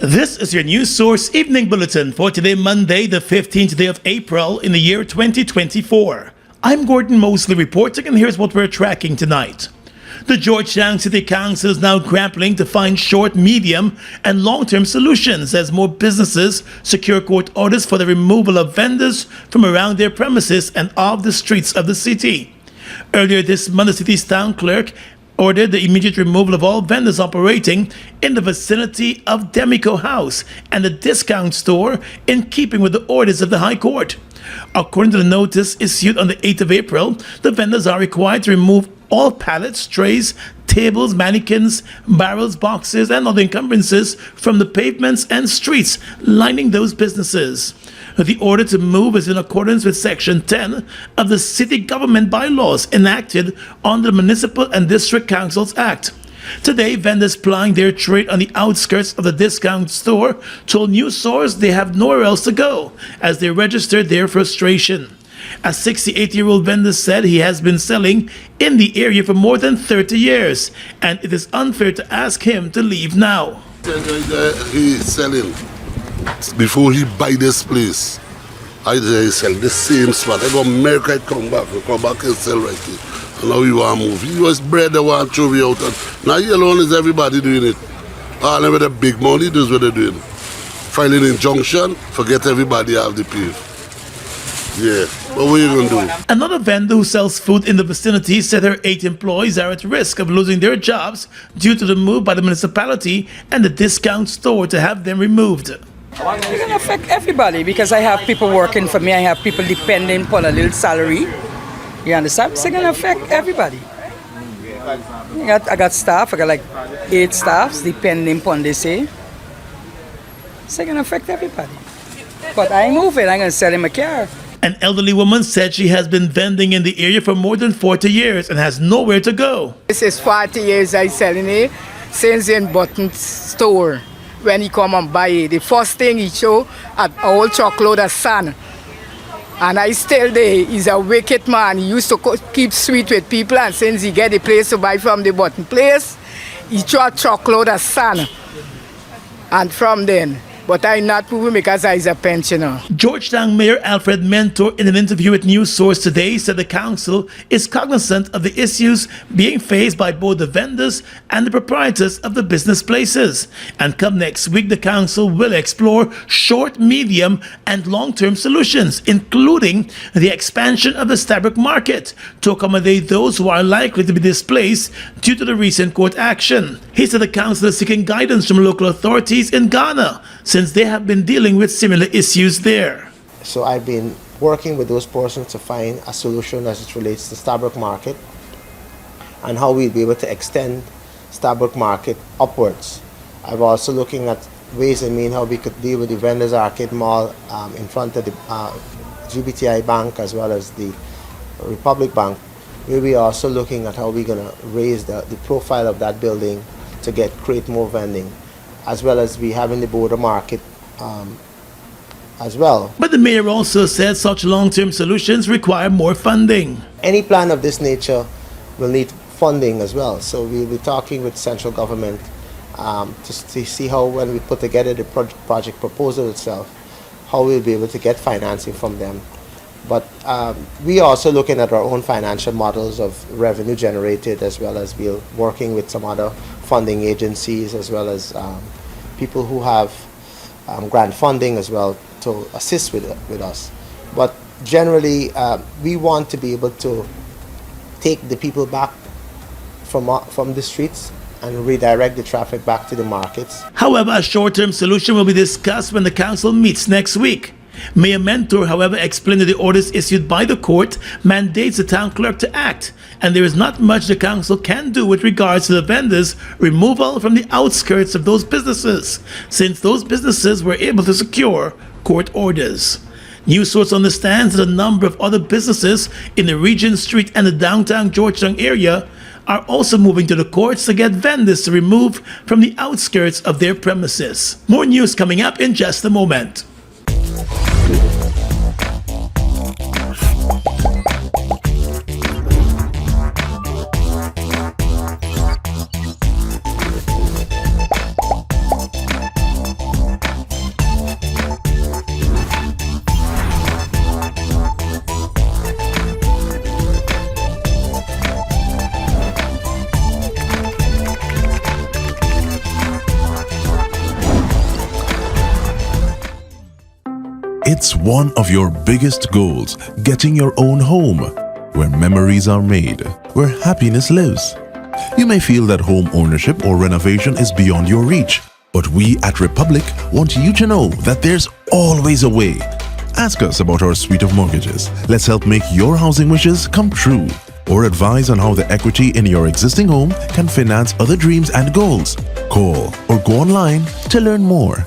This is your news source evening bulletin for today, Monday, the 15th day of April in the year 2024. I'm Gordon Mosley reporting, and here's what we're tracking tonight. The Georgetown City Council is now grappling to find short, medium, and long-term solutions as more businesses secure court orders for the removal of vendors from around their premises and off the streets of the city. Earlier this month, the city's town clerk ordered the immediate removal of all vendors operating in the vicinity of Demico House and the discount store, in keeping with the orders of the High Court. According to the notice issued on the 8th of April, the vendors are required to remove all pallets, trays, tables, mannequins, barrels, boxes, and other encumbrances from the pavements and streets lining those businesses. The order to move is in accordance with Section 10 of the City Government Bylaws enacted under the Municipal and District Councils Act. Today, vendors plying their trade on the outskirts of the discount store told news source they have nowhere else to go as they registered their frustration. A 68-year-old vendor said he has been selling in the area for more than 30 years, and it is unfair to ask him to leave now. He's selling. Before he buy this place, I sell the same spot. I go America, I come back and sell right here. And now he want to move. He was bread, they want to throw me out. And now here alone is everybody doing it. All them with the big money, that's what they're doing. Filing injunction, forget everybody have the pay. Yeah, what are you going to do? Another vendor who sells food in the vicinity said her 8 employees are at risk of losing their jobs due to the move by the municipality and the discount store to have them removed. It's going to affect everybody because I have people working for me. I have people depending on a little salary. You understand? It's going to affect everybody. I got staff. I got like 8 staffs depending upon this. It's going to affect everybody. But I ain't moving. I'm going to sell him a car. An elderly woman said she has been vending in the area for more than 40 years and has nowhere to go. This is 40 years I selling it since in Button store. When he come and buy it, the first thing he show a whole truckload of sand. And I still there. He's a wicked man. He used to keep sweet with people, and since he get the place to buy from the Button place, he throw a truckload of sand. And from then, but I'm not moving because I'm a pensioner. Georgetown Mayor Alfred Mentor, in an interview with News Source today, said the council is cognizant of the issues being faced by both the vendors and the proprietors of the business places. And come next week, the council will explore short, medium, and long-term solutions, including the expansion of the Stabroek Market to accommodate those who are likely to be displaced due to the recent court action. He said the council is seeking guidance from local authorities in Ghana, since they have been dealing with similar issues there. So I've been working with those persons to find a solution as it relates to Stabroek Market and how we'll be able to extend Stabroek Market upwards. I'm also looking at ways and means how we could deal with the Vendors Arcade Mall in front of the GBTI Bank as well as the Republic Bank, where we are also looking at how we're going to raise the profile of that building to create more vending, as well as we have in the border market as well. But the mayor also said such long-term solutions require more funding. Any plan of this nature will need funding as well. So we'll be talking with central government to see how, when we put together the project proposal itself, how we'll be able to get financing from them. But we are also looking at our own financial models of revenue generated, as well as we're working with some other funding agencies, as well as people who have grant funding as well to assist with us. But generally, we want to be able to take the people back from the streets and redirect the traffic back to the markets. However, a short-term solution will be discussed when the council meets next week. Mayor Mentor, however, explained that the orders issued by the court mandates the town clerk to act, and there is not much the council can do with regards to the vendors' removal from the outskirts of those businesses, since those businesses were able to secure court orders. News Source understands that a number of other businesses in the Regent Street and the downtown Georgetown area are also moving to the courts to get vendors to remove from the outskirts of their premises. More news coming up in just a moment. It's one of your biggest goals, getting your own home, where memories are made, where happiness lives. You may feel that home ownership or renovation is beyond your reach, but we at Republic want you to know that there's always a way. Ask us about our suite of mortgages. Let's help make your housing wishes come true. Or advise on how the equity in your existing home can finance other dreams and goals. Call or go online to learn more.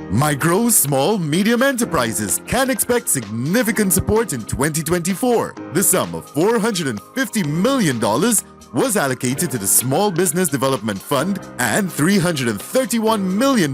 Micro, small, medium enterprises can expect significant support in 2024. The sum of $450 million was allocated to the Small Business Development Fund and $331 million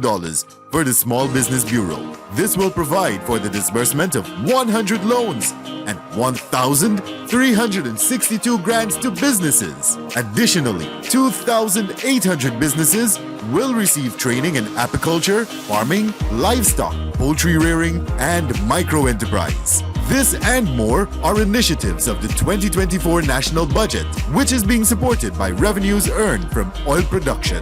for the Small Business Bureau. This will provide for the disbursement of 100 loans and 1,362 grants to businesses. Additionally, 2,800 businesses will receive training in apiculture, farming, livestock, poultry rearing, and micro-enterprise. This and more are initiatives of the 2024 national budget, which is being supported by revenues earned from oil production.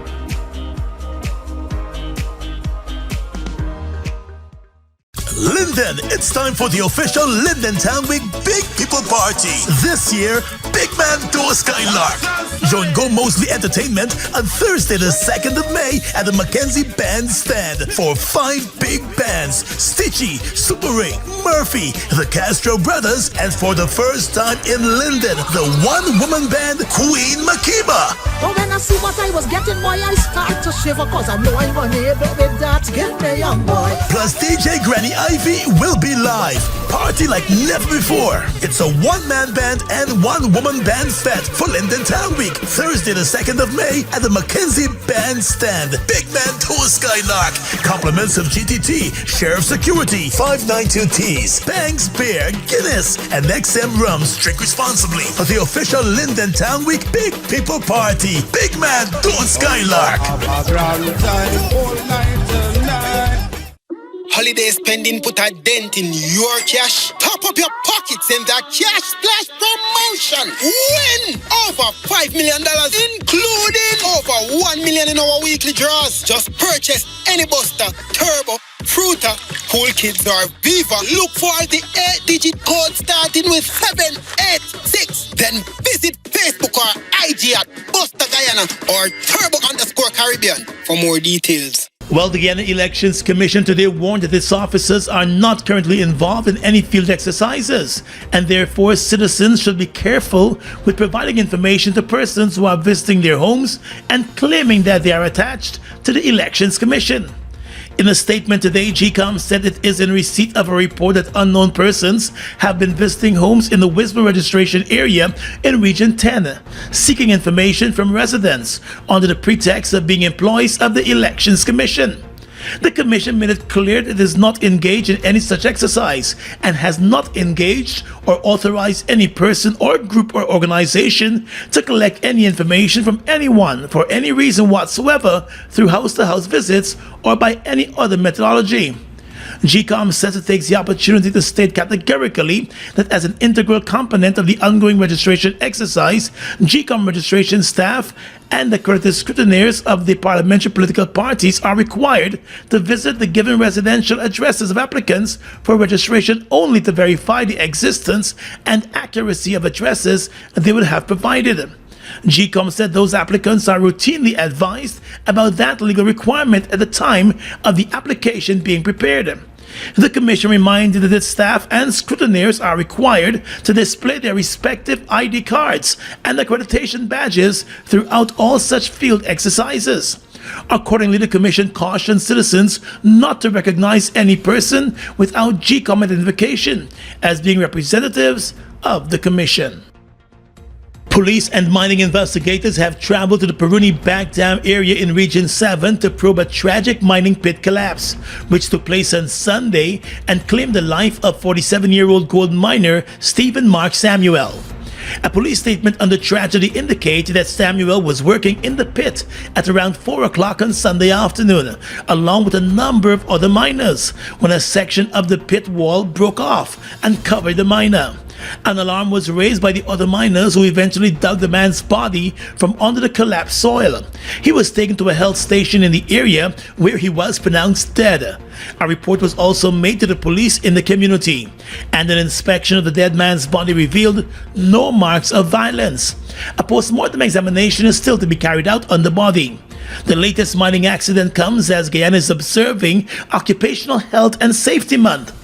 Linden, it's time for the official Linden Town Week Big People Party. This year, Big Man to a Skylark. Join Go Mosley Entertainment on Thursday the 2nd of May at the Mackenzie Bandstand for 5 big bands: Stitchy, Super Ray, Murphy, the Castro Brothers, and for the first time in Linden, the one-woman band Queen Makiba. But when I see what I was getting, boy, I start to shiver, cause I know I'm unable with that. Get me, young boy. Plus DJ Granny Ivy will be live. Party like never before. It's a one-man band and one-woman band fest for Linden Town Week. Thursday the 2nd of May at the Mackenzie Bandstand. Big Man to a Skylark. Compliments of GTT, Sheriff Security, 592Ts, Banks Beer, Guinness, and XM Rums. Drink responsibly for the official Linden Town Week Big People Party. Big Man to a Skylark. Holiday spending put a dent in your cash. Top up your pockets in the Cash Splash promotion. Win over $5 million, including over $1 million in our weekly draws. Just purchase any Buster, Turbo, Fruita, Cool Kids, or Viva. Look for the 8-digit code starting with 786. Then visit Facebook or IG at Buster Guyana or Turbo_Caribbean for more details. Well, the Guyana Elections Commission today warned that its officers are not currently involved in any field exercises, and therefore citizens should be careful with providing information to persons who are visiting their homes and claiming that they are attached to the Elections Commission. In a statement today, GCOM said it is in receipt of a report that unknown persons have been visiting homes in the Wisma registration area in Region 10, seeking information from residents under the pretext of being employees of the Elections Commission. The Commission made it clear that it is not engaged in any such exercise and has not engaged or authorized any person or group or organization to collect any information from anyone for any reason whatsoever through house-to-house visits or by any other methodology. GCOM says it takes the opportunity to state categorically that as an integral component of the ongoing registration exercise, GCOM registration staff and accredited scrutineers of the parliamentary political parties are required to visit the given residential addresses of applicants for registration only to verify the existence and accuracy of addresses they would have provided. GCOM said those applicants are routinely advised about that legal requirement at the time of the application being prepared. The Commission reminded that its staff and scrutineers are required to display their respective ID cards and accreditation badges throughout all such field exercises. Accordingly, the Commission cautioned citizens not to recognize any person without GCOM identification as being representatives of the Commission. Police and mining investigators have traveled to the Peruni Back Dam area in Region 7 to probe a tragic mining pit collapse, which took place on Sunday and claimed the life of 47-year-old gold miner Stephen Mark Samuel. A police statement on the tragedy indicated that Samuel was working in the pit at around 4 o'clock on Sunday afternoon, along with a number of other miners, when a section of the pit wall broke off and covered the miner. An alarm was raised by the other miners, who eventually dug the man's body from under the collapsed soil. He was taken to a health station in the area, where he was pronounced dead. A report was also made to the police in the community, and an inspection of the dead man's body revealed no marks of violence. A post-mortem examination is still to be carried out on the body. The latest mining accident comes as Guyana is observing Occupational Health and Safety Month.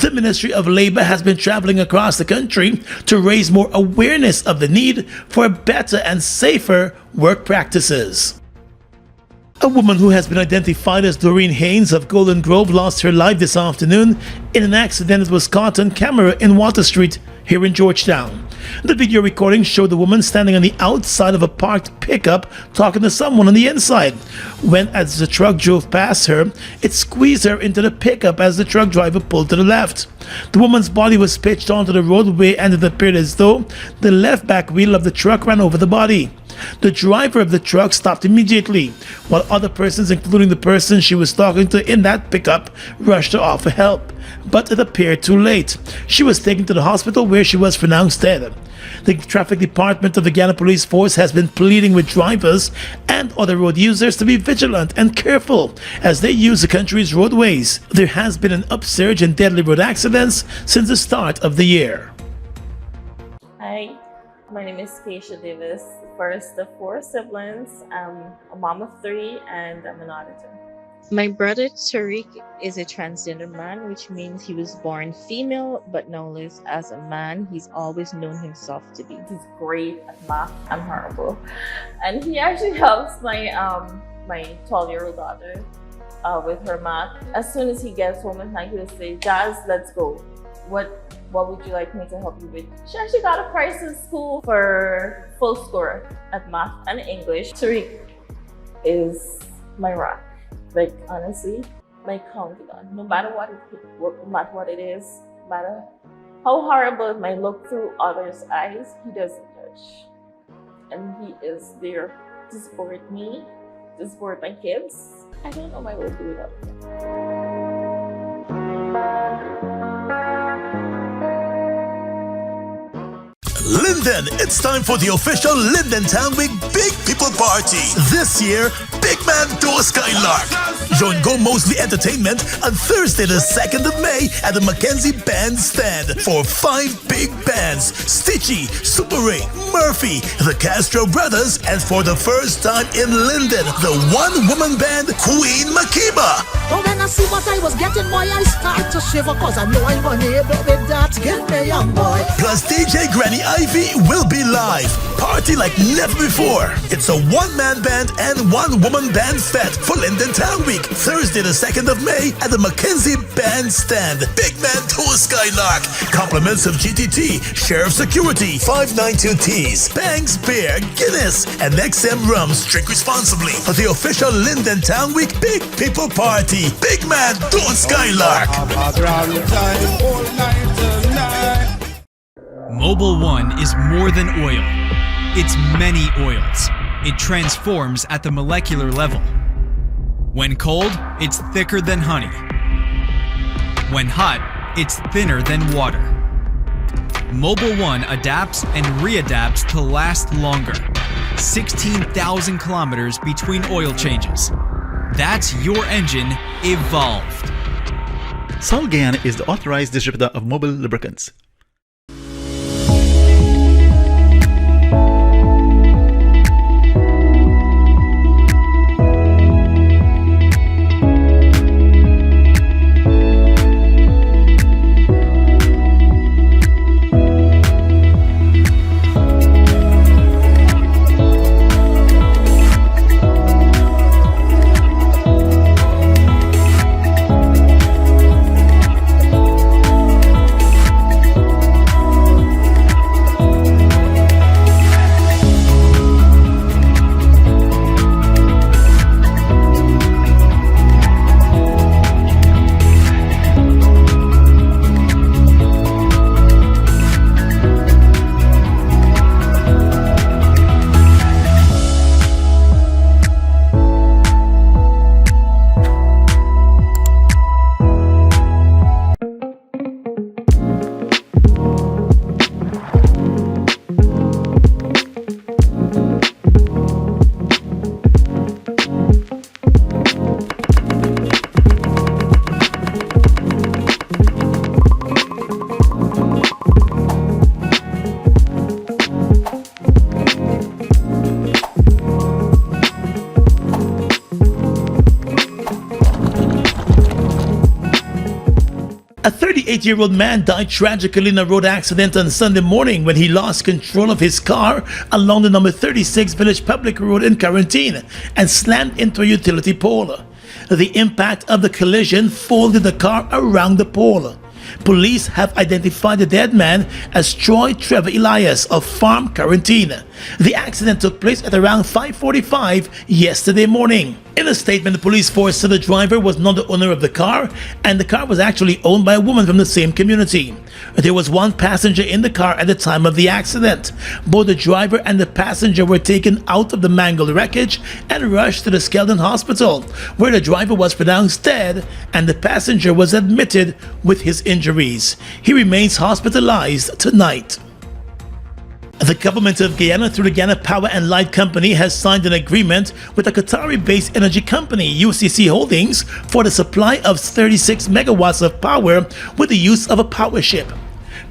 The Ministry of Labor has been traveling across the country to raise more awareness of the need for better and safer work practices. A woman who has been identified as Doreen Haynes of Golden Grove lost her life this afternoon in an accident that was caught on camera in Water Street here in Georgetown. The video recording showed the woman standing on the outside of a parked pickup talking to someone on the inside. When, as the truck drove past her, it squeezed her into the pickup as the truck driver pulled to the left. The woman's body was pitched onto the roadway, and it appeared as though the left back wheel of the truck ran over the body. The driver of the truck stopped immediately, while other persons, including the person she was talking to in that pickup, rushed to offer help. But it appeared too late. She was taken to the hospital, where she was pronounced dead. The traffic department of the Guyana Police Force has been pleading with drivers and other road users to be vigilant and careful as they use the country's roadways. There has been an upsurge in deadly road accidents since the start of the year. Hi, my name is Keisha Davis, first of 4 siblings. I'm a mom of 3 and I'm an auditor. My brother Tariq is a transgender man, which means he was born female but now lives as a man. He's always known himself to be. He's great at math. I'm horrible. And he actually helps my 12-year-old daughter with her math. As soon as he gets home at night, he'll say, "Jazz, let's go. What would you like me to help you with?" She actually got a prize in school for full score at math and English. Tariq is my rock. Like, honestly, my confidant. No matter what it is, no matter how horrible it might look through others' eyes, he doesn't judge. And he is there to support me, to support my kids. I don't know what I would do without him. Linden, it's time for the official Linden Town Week Big People Party. This year, Big Man Tour Skylark. Join Go Mosley Entertainment on Thursday the 2nd of May at the Mackenzie Bandstand for 5 big bands: Stitchy, Super Ray, Murphy, the Castro Brothers, and for the first time in Linden, the one-woman band Queen Makiba. Oh, when I see what I was getting, boy, I start to shiver, cause I know I'm unable with that. Get me, young boy. Plus DJ Granny Ivy will be live. Party like never before. It's a one-man band and one-woman band fete for Linden Town Week, Thursday the 2nd of May at the Mackenzie Bandstand. Big Man Tour Skylark. Compliments of GTT, Sheriff Security, 592 Tees, Banks Beer, Guinness, and XM Rum. Drink responsibly for the official Linden Town Week Big People Party. Big Man Tour Skylark. Mobil 1 is more than oil. It's many oils. It transforms at the molecular level. When cold, it's thicker than honey. When hot, it's thinner than water. Mobil 1 adapts and readapts to last longer. 16,000 kilometers between oil changes. That's your engine evolved. Sol Guyana is the authorized distributor of Mobil lubricants. A 38-year-old man died tragically in a road accident on Sunday morning when he lost control of his car along the number 36 Village Public Road in Quarantine and slammed into a utility pole. The impact of the collision folded the car around the pole. Police have identified the dead man as Troy Trevor Elias of Farm Quarantine. The accident took place at around 5:45 yesterday morning. In a statement, the police force said the driver was not the owner of the car, and the car was actually owned by a woman from the same community. There was one passenger in the car at the time of the accident. Both the driver and the passenger were taken out of the mangled wreckage and rushed to the Skeldon Hospital, where the driver was pronounced dead and the passenger was admitted with his injuries. He remains hospitalized tonight. The government of Guyana, through the Guyana Power and Light Company, has signed an agreement with a Qatari-based energy company, UCC Holdings, for the supply of 36 megawatts of power with the use of a power ship.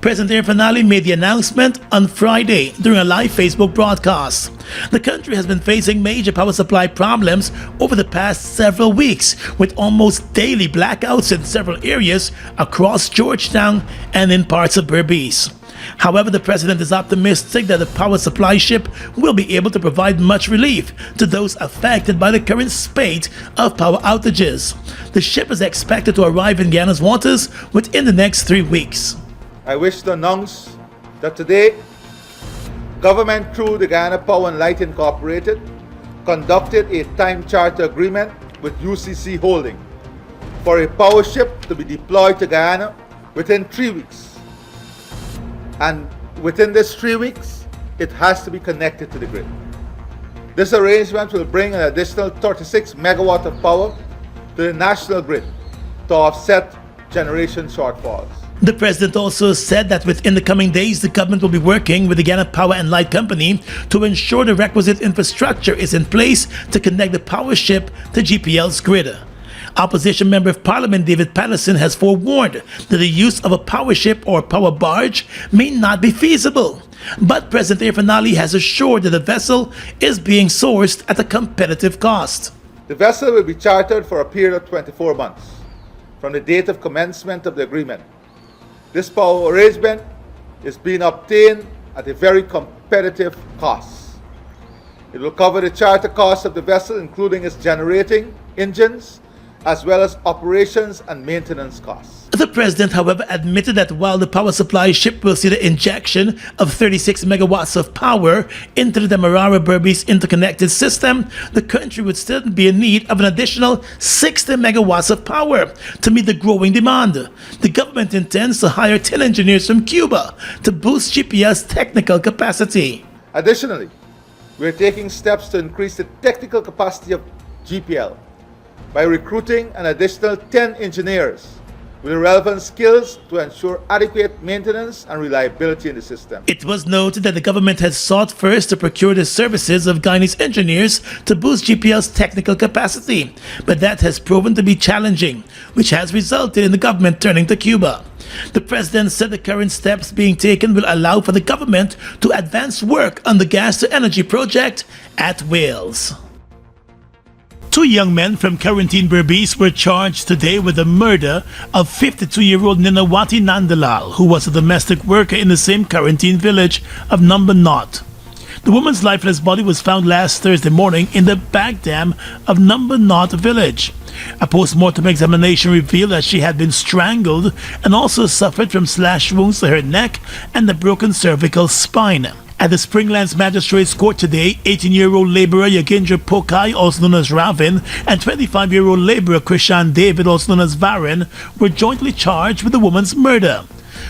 President Fanali made the announcement on Friday during a live Facebook broadcast. The country has been facing major power supply problems over the past several weeks, with almost daily blackouts in several areas across Georgetown and in parts of Berbice. However, the president is optimistic that the power supply ship will be able to provide much relief to those affected by the current spate of power outages. The ship is expected to arrive in Guyana's waters within the next 3 weeks. I wish to announce that today, government through the Guyana Power and Light Incorporated conducted a time charter agreement with UCC Holding for a power ship to be deployed to Guyana within 3 weeks. And within this 3 weeks, it has to be connected to the grid. This arrangement will bring an additional 36 megawatt of power to the national grid to offset generation shortfalls. The president also said that within the coming days, the government will be working with the Guyana Power and Light Company to ensure the requisite infrastructure is in place to connect the power ship to GPL's grid. Opposition Member of Parliament David Patterson has forewarned that the use of a power ship or power barge may not be feasible. But President Fanali has assured that the vessel is being sourced at a competitive cost. The vessel will be chartered for a period of 24 months from the date of commencement of the agreement. This power arrangement is being obtained at a very competitive cost. It will cover the charter cost of the vessel, including its generating engines, as well as operations and maintenance costs. The president, however, admitted that while the power supply ship will see the injection of 36 megawatts of power into the Demerara-Berbice interconnected system, the country would still be in need of an additional 60 megawatts of power to meet the growing demand. The government intends to hire 10 engineers from Cuba to boost GPL's technical capacity. Additionally, we are taking steps to increase the technical capacity of GPL by recruiting an additional 10 engineers with relevant skills to ensure adequate maintenance and reliability in the system. It was noted that the government had sought first to procure the services of Guyanese engineers to boost GPL's technical capacity, but that has proven to be challenging, which has resulted in the government turning to Cuba. The president said the current steps being taken will allow for the government to advance work on the gas-to-energy project at Wales. 2 young men from Quarantine Berbice were charged today with the murder of 52-year-old Ninawati Nandalal, who was a domestic worker in the same quarantine village of Number Knot. The woman's lifeless body was found last Thursday morning in the back dam of Number Knot village. A post-mortem examination revealed that she had been strangled and also suffered from slash wounds to her neck and a broken cervical spine. At the Springlands Magistrates Court today, 18-year-old laborer Yagindra Pokai, also known as Ravin, and 25-year-old laborer Krishan David, also known as Varan, were jointly charged with the woman's murder.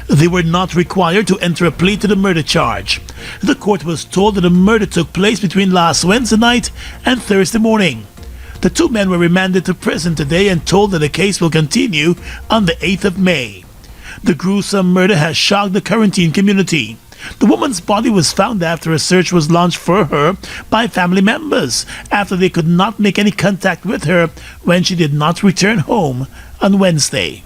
They were not required to enter a plea to the murder charge. The court was told that the murder took place between last Wednesday night and Thursday morning. The 2 men were remanded to prison today and told that the case will continue on the 8th of May. The gruesome murder has shocked the quarantine community. The woman's body was found after a search was launched for her by family members after they could not make any contact with her when she did not return home on Wednesday.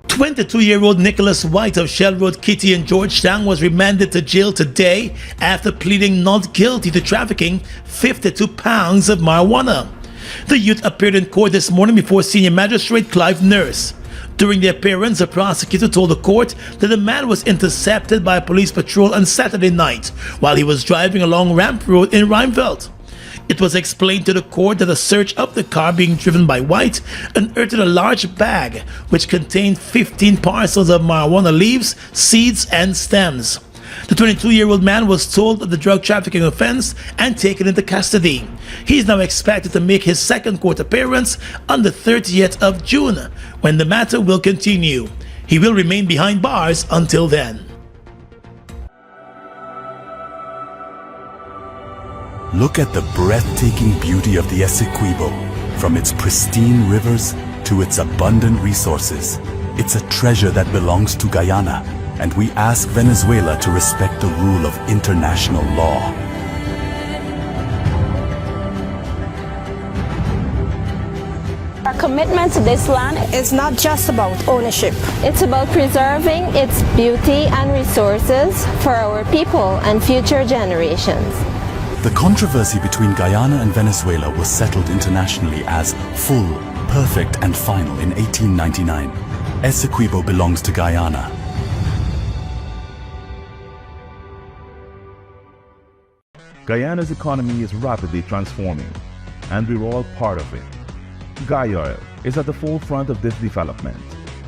22-year-old Nicholas White of Shell Road, Kitty in Georgetown was remanded to jail today after pleading not guilty to trafficking 52 pounds of marijuana. The youth appeared in court this morning before Senior Magistrate Clive Nurse. During the appearance, the prosecutor told the court that the man was intercepted by a police patrol on Saturday night while he was driving along Ramp Road in Rheinfeldt. It was explained to the court that a search of the car being driven by White unearthed a large bag which contained 15 parcels of marijuana leaves, seeds, and stems. The 22-year-old man was told of the drug trafficking offense and taken into custody. He is now expected to make his second court appearance on the 30th of June, when the matter will continue. He will remain behind bars until then. Look at the breathtaking beauty of the Essequibo, from its pristine rivers to its abundant resources. It's a treasure that belongs to Guyana, and we ask Venezuela to respect the rule of international law. Our commitment to this land is not just about ownership. It's about preserving its beauty and resources for our people and future generations. The controversy between Guyana and Venezuela was settled internationally as full, perfect, and final in 1899. Essequibo belongs to Guyana. Guyana's economy is rapidly transforming, and we're all part of it. Guyoil is at the forefront of this development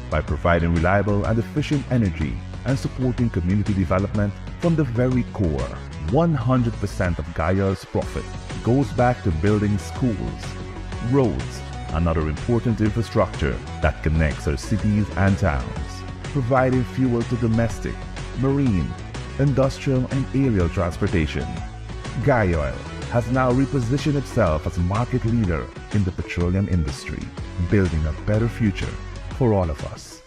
by providing reliable and efficient energy and supporting community development from the very core. 100% of Guyoil's profit goes back to building schools, roads, and other important infrastructure that connects our cities and towns, providing fuel to domestic, marine, industrial, and aerial transportation. Guyoil has now repositioned itself as a market leader in the petroleum industry, building a better future for all of us.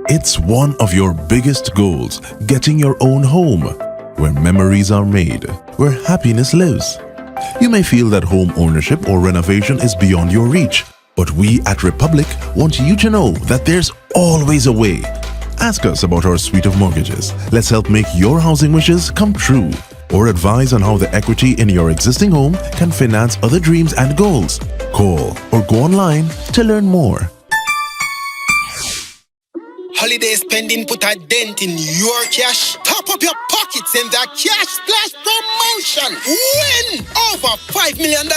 It's one of your biggest goals, getting your own home, where memories are made, where happiness lives. You may feel that home ownership or renovation is beyond your reach, but we at Republic want you to know that there's always a way. Ask us about our suite of mortgages. Let's help make your housing wishes come true. Or advise on how the equity in your existing home can finance other dreams and goals. Call or go online to learn more. Holiday spending put a dent in your cash. Top up your pockets in the Cash Splash promotion. Win over $5 million,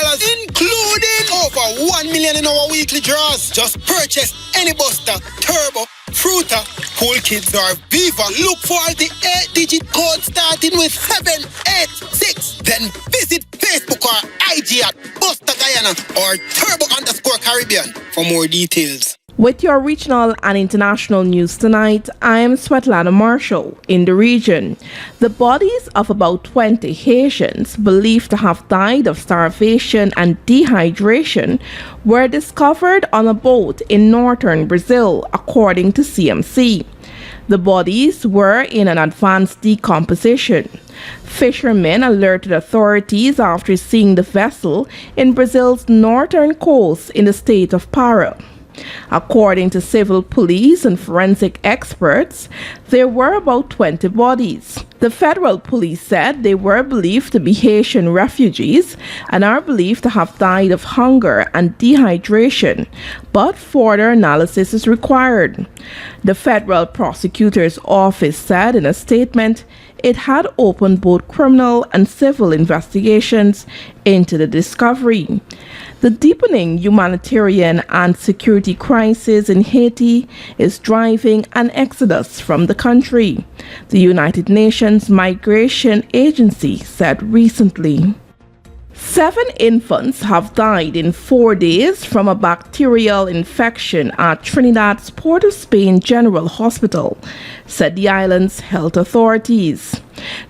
including over $1 million in our weekly draws. Just purchase any Buster, Turbo, Fruita, Cool Kids, or Viva. Look for the 8-digit code starting with 786. Then visit Facebook or IG at Buster Guyana or Turbo_Caribbean for more details. With your regional and international news tonight, I am Svetlana Marshall. In the region, the bodies of about 20 Haitians believed to have died of starvation and dehydration were discovered on a boat in northern Brazil, according to CMC. The bodies were in an advanced decomposition. Fishermen alerted authorities after seeing the vessel in Brazil's northern coast in the state of Pará. According to civil police and forensic experts, there were about 20 bodies. The federal police said they were believed to be Haitian refugees and are believed to have died of hunger and dehydration, but further analysis is required. The federal prosecutor's office said in a statement it had opened both criminal and civil investigations into the discovery. The deepening humanitarian and security crisis in Haiti is driving an exodus from the country, the United Nations Migration Agency said recently. 7 infants have died in 4 days from a bacterial infection at Trinidad's Port of Spain General Hospital, said the island's health authorities.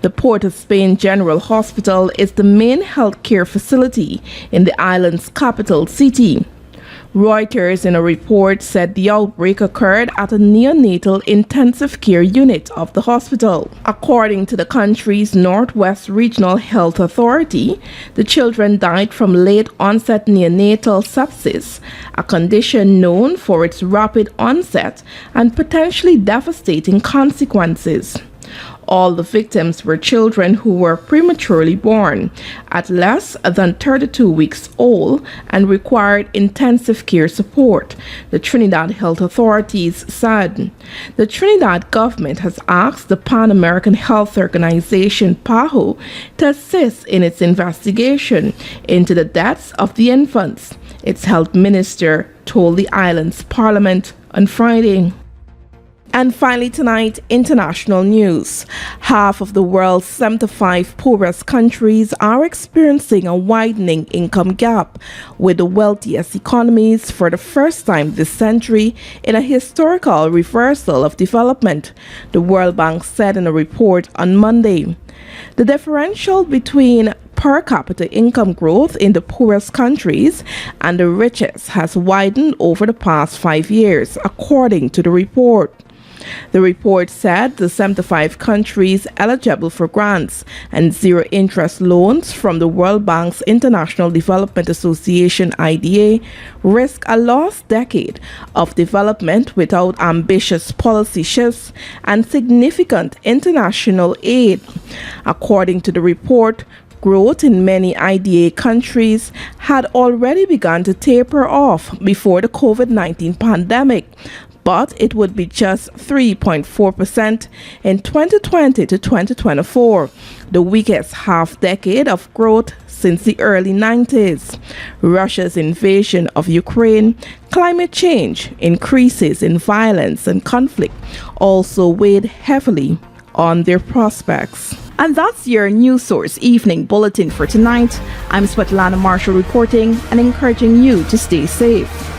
The Port of Spain General Hospital is the main healthcare facility in the island's capital city. Reuters in a report said the outbreak occurred at a neonatal intensive care unit of the hospital. According to the country's Northwest Regional Health Authority, the children died from late-onset neonatal sepsis, a condition known for its rapid onset and potentially devastating consequences. All the victims were children who were prematurely born, at less than 32 weeks old, and required intensive care support, the Trinidad Health Authorities said. The Trinidad government has asked the Pan American Health Organization, PAHO, to assist in its investigation into the deaths of the infants, its health minister told the island's parliament on Friday. And finally tonight, international news. Half of the world's 75 poorest countries are experiencing a widening income gap, with the wealthiest economies for the first time this century in a historical reversal of development, the World Bank said in a report on Monday. The differential between per capita income growth in the poorest countries and the richest has widened over the past 5 years, according to the report. The report said the 75 countries eligible for grants and zero-interest loans from the World Bank's International Development Association (IDA) risk a lost decade of development without ambitious policy shifts and significant international aid. According to the report, growth in many IDA countries had already begun to taper off before the COVID-19 pandemic, but it would be just 3.4% in 2020 to 2024, the weakest half-decade of growth since the early 90s. Russia's invasion of Ukraine, climate change, increases in violence and conflict also weighed heavily on their prospects. And that's your News Source Evening Bulletin for tonight. I'm Svetlana Marshall reporting and encouraging you to stay safe.